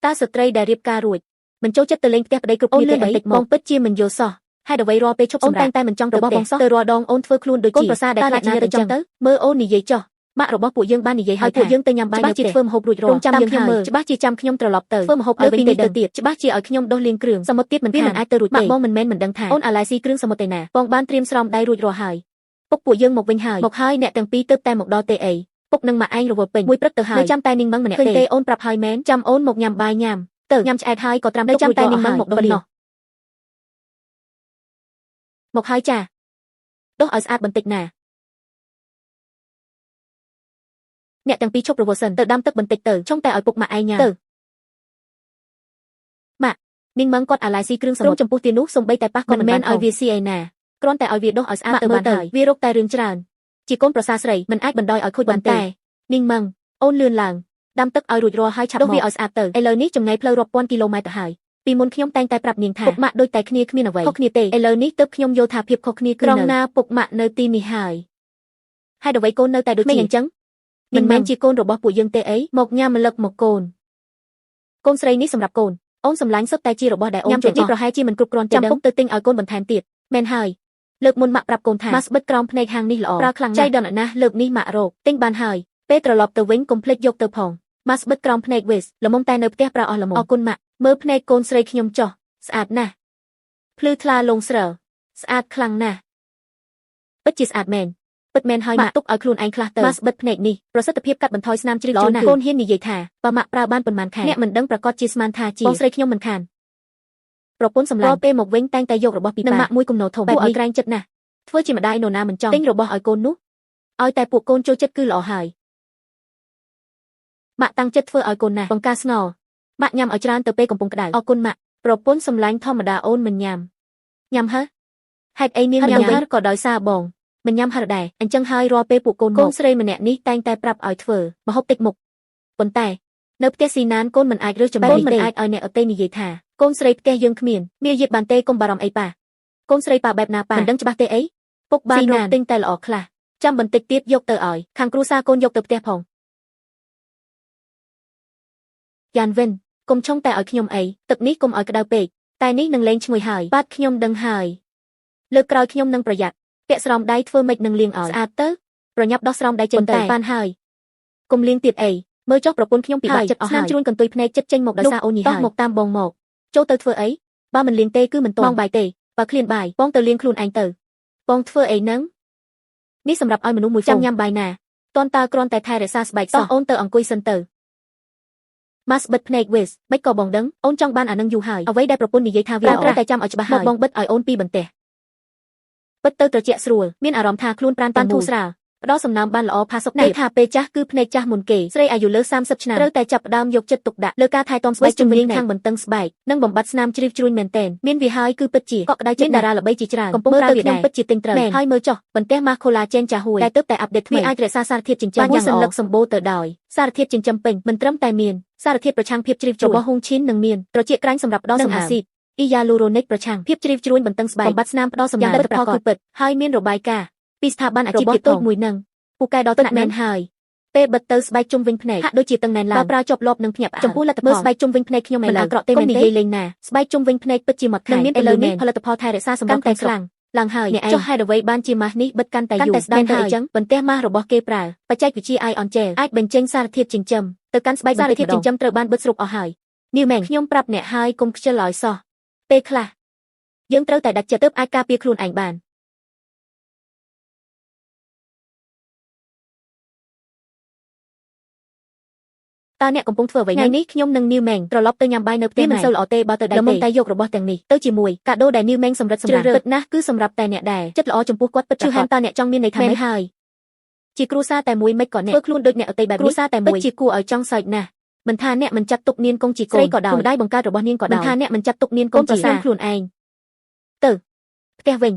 តាស្ត្រីដែលរៀបការរួចមិនចូលចិត្តទៅលេងផ្ទះប្តីគ្រប់គ្នាទេអីបងពិតជាមិនយល់សោះហេតុអ្វីរាល់ពេលឈប់សម្រាកតែមិនចង់របស់បងសោះទៅរាល់ដងអូនធ្វើខ្លួនដូចជាកូនប្រសាដែលខ្លាចណាទៅចង់ទៅមើលអូននិយាយចោះម៉ាក់របស់ពួកយើងបាននិយាយហើយពួកយើងទៅញ៉ាំបាយនៅផ្ទះធ្វើម្ហូបរួចរាល់ចាំយើងហើយច្បាស់ជាចាំខ្ញុំត្រឡប់ទៅធ្វើម្ហូបឲ្យពីនេះទៅទៀតច្បាស់ជាឲ្យខ្ញុំដុសលាងគ្រឿងសមុទ្រទៀតមិនអាចទៅរួចទេម៉ាក់បងមិនមែនមិនដឹងថាអូនអាឡែស៊ីគ្រឿងសមុទ្រទេណាបងបានត្រៀមស្រោមដៃរួចរាល់ហើយពុកពួកយើងមកវិញហើយអ្នកទាំងពីរទៅតែមកដល់ទេអីពុកនឹងម៉ាក់ឯងរវល់ពេញមួយព្រឹកទៅហើយចាំតែនាងមឹងម្នាក់ទេអូនប្រាប់ហើយមែនចាំអូនមកញ៉ាំបាយញ៉ាំទៅញ៉ាំឆ្អែតហើយក៏ត្រាំទុកចាំតែនាងមឹងមកដុសលាងមកហើយចាដុសឲ្យស្អាតបន្តិចណាអ្នកទាំងពីរឈប់រវល់សិនទៅដាំទឹកបន្តិចទៅចង់តែឲ្យពុកម៉ាក់ឯងញ៉ាំទៅម៉ាក់នាងមឹងគាត់អាឡែស៊ីគ្រឿងសមុទ្រចំពោះទានោះសំបីតែប៉ះក៏មិនមែនឲ្យវាស៊ីឯណាគ្រាន់តែឲ្យវាដុសឲ្យស្អាតទៅបានហើយវារកតែរឿងច្រើនជាកូនប្រសាស្រីមិនអាចបណ្ដោយឲ្យខូចបានទេនាងមឹងអូនលឿនឡើងដាំទឹកឲ្យរួចរាល់ហើយឆាប់មកដុសវាឲ្យស្អាតទៅឥឡូវនេះចម្ងាយផ្លូវរាប់ពាន់គីឡូម៉ែត្រទៅហើយពីមុនខ្ញុំតែងតែប្រាប់នាងថាពុកម៉ាក់ដូចតែគ្នាគ្មានអ្វីខុសគ្នាទេឥឡូវនេះទើបខ្ញុំយល់ថាភាពខុសគ្នាគឺត្រង់ណាពុកម៉ាក់នៅទីនេះហើយហេតុអ្វីកូននៅតែដូចនេះអញ្ចឹងមិនមែនជាកូនរបស់ពួកយើងទេអីមកញ៉ាំម្លឹកមកកូនស្រីនេះសម្រាប់កូនអូនសម្លាញ់សុទ្ធតែជារបស់ដែលអូនញ៉ាំជាប្រហែលជាមិនគ្រប់គ្រាន់ទេចាំពុកទៅទិញឲ្យកូនបន្ថែមទៀតមែនហើយលើកមុនម៉ាក់ប្រាប់កូនថាម៉ាស្បិតក្រោមភ្នែកហាងនេះល្អប្រើខ្លាំងណាស់ចៃដន្យណាស់លើកនេះម៉ាក់រកទិញបានហើយពេលត្រឡប់ទៅវិញកុំភ្លេចយកទៅផងម៉ាស្បិតក្រោមភ្នែកវេសល្មមតែនៅផ្ទះប្រើអស់ល្មមអរគុណម៉ាក់មើលភ្នែកកូនស្រីខ្ញុំចោះស្អាតណាស់ភ្លឺថ្លាលងស្រើស្អាតខ្លាំងណាស់ពិតជាស្អាតមែនពិតមែនហើយម៉ាក់ទុកឲ្យខ្លួនឯងខ្លះទៅម៉ាស្បិតភ្នែកនេះប្រសិទ្ធភាពកាត់បន្ថយស្នាមជ្រីកជូនណាស់កូនហ៊ាននិយាយថាបើម៉ាក់ប្រើបានប៉ុន្មានខែអ្នកមិនដឹងប្រកាសជាស្មានថាជាបងស្រីខ្ញុំមិនខានប្រពន្ធសម្លាញ់ពេលមកវិញតែងតែយករបស់ពីប៉ានិងម៉ាក់មួយគំនោធំបែបនេះក្រែងចិត្តណាស់ធ្វើជាម្ដាយនរណាមិនចង់ទិញរបស់ឲ្យកូននោះឲ្យតែពួកកូនចូលចិត្តគឺល្អហើយម៉ាក់តាំងចិត្តធ្វើឲ្យកូនណាស់បង្ការស្ងោម៉ាក់ញ៉ាំឲ្យច្រើនទៅពេលកំពុងក្តៅអរគុណម៉ាក់ប្រពន្ធសម្លាញ់ធម្មតាអូនមិនញ៉ាំហ៎ហេតុអីនាងញ៉ាំវិញក៏ដោយសារបងមិនញ៉ាំហឺដែរអញ្ចឹងហើយរាល់ពេលពួកកូនស្រីម្នាក់នេះតែងតែប្រាប់ឲ្យធ្វើម្ហូបតិចមុខប៉ុន្តែនៅផ្ទះស៊ីណានកូនមិនអាចរើសចំណែកទេមិនអាចឲ្យអ្នកអតីនិយាយថាកូនស្រីផ្ទះយើងគ្មានមាយាទបានទេកុំបារម្ភអីប៉ាកូនស្រីប៉ាបែបណាប៉ាមិនដឹងច្បាស់ទេអីពុកបានរកទិញតែល្អខ្លះចាំបន្តិចទៀតយកទៅឲ្យខាងគ្រួសារកូនយកទៅផ្ទះផងយ៉ានវិនកុំឆុងតែឲ្យខ្ញុំអីទឹកនេះកុំឲ្យក្តៅពេកតែនេះនឹងលែងឈ្ងុយហើយបាទខ្ញុំដឹងហើយលើកក្រោយខ្ញុំនឹងប្រយ័ត្នពាក់ស្រោមដៃធ្វើម៉េចនឹងលាងឲ្យស្អាតទៅប្រញាប់ដោះស្រោមដៃចេញទៅបានហើយកុំលាងទៀតអីមើលចុះប្រពន្ធខ្ញុំពិបាកចិត្តអស់ហើយស្នាមជ្រួញកន្ទុយភ្នែកចិត្តចេញមកដោយសារអូននេះហើយតោះមកតាមបងមកចូលទៅធ្វើអីបើមិនលាងទេគឺមិនតបងបាយទេបើឃ្លានបាយបងទៅលាងខ្លួនឯងទៅបងធ្វើអីហ្នឹងនេះសម្រាប់ឲ្យមនុស្សមួយចាំញ៉ាំបាយណាតន់តើគ្រាន់តែថែរក្សាស្បែកសោះអូនទៅអង្គុយសិនទៅម៉ាស់បិទភ្នែកវេសមិនក៏បងដឹងអូនចង់បានអានឹងយូរហើយអ្វីដែលប្រពន្ធនិយាយថាវាត្រូវតែចាំឲ្យច្បាស់ហើយបងបិទឲ្យអូនពីបន្ទះបិទទៅត្រជាក់ស្រួលមានអារម្មណ៍ថាខ្លួនប្រានតាន់ធូរស្រាលផ្ដោសំណើមបានល្អផាសុកនេះថាពេលចាស់គឺភ្នែកចាស់មុនគេស្រីអាយុលើ30ឆ្នាំត្រូវតែចាប់ផ្ដើមយកចិត្តទុកដាក់លើការថែទាំស្បែកជំនាញខាងបន្ទឹងស្បែកនិងបំបត្តិស្នាមជ្រីវជ្រួញមែនទែនមានវាហើយគឺពិតជាកក់ក្ដៅជាតារាល្បីជាច្រើនកំពុងប្រើវាខ្ញុំពិតជាទិញត្រូវហើយមើលចុះបន្ទះម៉ាស់ខូឡាជែនចាហួយដែលទើបតែអាប់ដេតថ្មីអាចរក្សាសារធាតុចិញ្ចឹមយ៉ាងល្អសន្លឹកសម្បូរទៅដោយសារធាតុចិញ្ចឹមពេញមិនត្រឹមតែមានសារធាតុប្រឆាំងភាពជ្រីវជ្រួញរបស់ហុងឈីននឹងមានត្រចៀកក្រាញ់សម្រាប់ផ្ដល់សម្អាតអាស៊ីតអ៊ីយ៉ាលូរ៉ូនិកប្រឆាំងភាពជ្រីវជ្រួញបន្ទឹងស្បែកបំបត្តិស្នាមផ្ដល់សម្អាតលទ្ធផលគឺពិតហើយមានរបាយការណ៍ពីស្ថាប័នអាជីពតូចមួយនឹងពូកែដល់ថ្នាក់ណែនហើយពេលបិទទៅស្បែកជុំវិញភ្នែកហាក់ដូចជាតឹងណែនឡើងបើប្រើជាប់លាប់នឹងភ្ញាក់ចំពោះលទ្ធផលស្បែកជុំវិញភ្នែកខ្ញុំមិនអាក្រក់ទេមែនទេនិយាយលេងណាស្បែកជុំវិញភ្នែកពិតជាមកខែនឹងមានឥឡូវនេះផលិតផលថែរក្សាសម្រាប់តែខ្លាំងឡើងហើយចុះហេតុអ្វីបានជាម៉ាស់នេះបិទកាន់តែយូរស្ដាប់ទៅអញ្ចឹងបន្ទះម៉ាស់របស់គេប្រើបច្ចេកវិទ្យា Ion Gel អាចបញ្ចេញសារធាតុចិញ្ចឹមទៅកាន់ស្បែកសារធាតុចិញ្ចឹមត្រូវបានបិទស្រុកអស់ហើយនាងមែងខ្ញុំប្រាប់អ្នកហើយកុំខ្ជិលឲ្យសោះពេលខ្លះយើងត្រូវតែដាច់ចិត្តទើបអាចការពារខ្លួនឯងបានតើអ្នកកំពុងធ្វើអ្វីថ្ងៃនេះខ្ញុំនិងនីវម៉េងត្រឡប់ទៅញ៉ាំបាយនៅផ្ទះមិនសូវល្អទេបើទៅដៃទេតែយករបស់ទាំងនេះទៅជាមួយកាដូដែលនីវម៉េងសម្រិតសម្រាំងពិតណាស់គឺសម្រាប់តែអ្នកដែលចិត្តល្អចំពោះគាត់ពិតជឿហានតើអ្នកចង់មានន័យថាម៉េចហើយជាគ្រួសារតែមួយមិនក៏អ្នកធ្វើខ្លួនដូចអ្នកអតីបែបនេះគ្រួសារតែមួយជាគួរឲ្យចង់សើចណាស់មិនថាអ្នកមិនចាត់ទុកនាងកងជាកូនស្រីក៏ដោយម្ដាយបង្កើតរបស់នាងក៏ដោយមិនថាអ្នកមិនចាត់ទុកនាងកងប្រសាខ្លួនឯងទៅផ្ទះវិញ